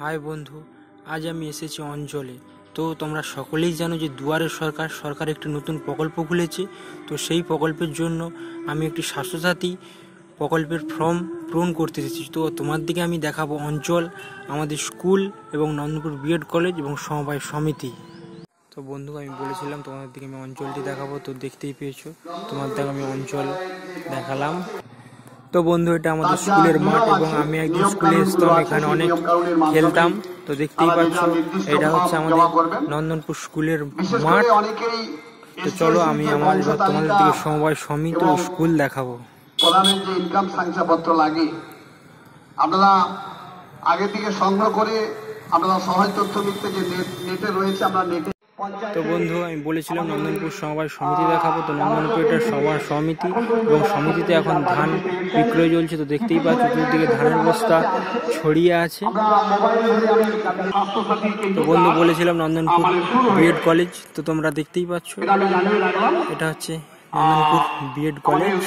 High বন্ধু, আজ আমি এসেছি অঞ্চলে। তো তোমরা সকলেই জানো যে দুয়ারে সরকার একটি নতুন প্রকল্প খুলেছে। তো সেই প্রকল্পের জন্য আমি একটি স্বাস্থ্যসাথী প্রকল্পের ফর্ম পূরণ করতে এসেছি। তো তোমার দিকে আমি দেখাবো অঞ্চল, আমাদের স্কুল এবং নন্দনপুর বিএড কলেজ এবং সমবায় সমিতি। তো বন্ধু, আমি বলেছিলাম তোমাদের দিকে আমি অঞ্চলটি দেখাবো, তো দেখতেই পেয়েছো। তোমার দিকে আমি অঞ্চল দেখালাম। তো বন্ধু, এটা আমাদের স্কুলের মাঠ এবং আমি একদিন স্কুলে আসতাম, এখানে অনেক খেলতাম। তো দেখতেই পাচ্ছ, এটা হচ্ছে আমাদের নন্দনপুর স্কুলের মাঠ। তো চলো আমি এবার তোমাদের দিকে সমবায় সমিতি ও স্কুল দেখাবো। প্রধানের যে ইনকাম শংসাপত্র লাগে আপনারা আগে থেকে সংগ্রহ করে আপনারা সহায় তথ্য লিখতে যে নেটে রয়েছে, আমরা নেটে। তো বন্ধু, আমি বলেছিলাম নন্দনপুর সমবায় সমিতি দেখাবো। তো নন্দনপুর এটা সমবায় সমিতি এবং সমিতিতে এখন ধান বিক্রয় চলছে। তো দেখতেই পাচ্ছ চতুর্দিকে ধানের বস্তা ছড়িয়ে আছে। তো বন্ধু, বলেছিলাম নন্দনপুর বিএড কলেজ। তো তোমরা দেখতেই পাচ্ছ, এটা হচ্ছে নন্দনপুর বিএড কলেজ।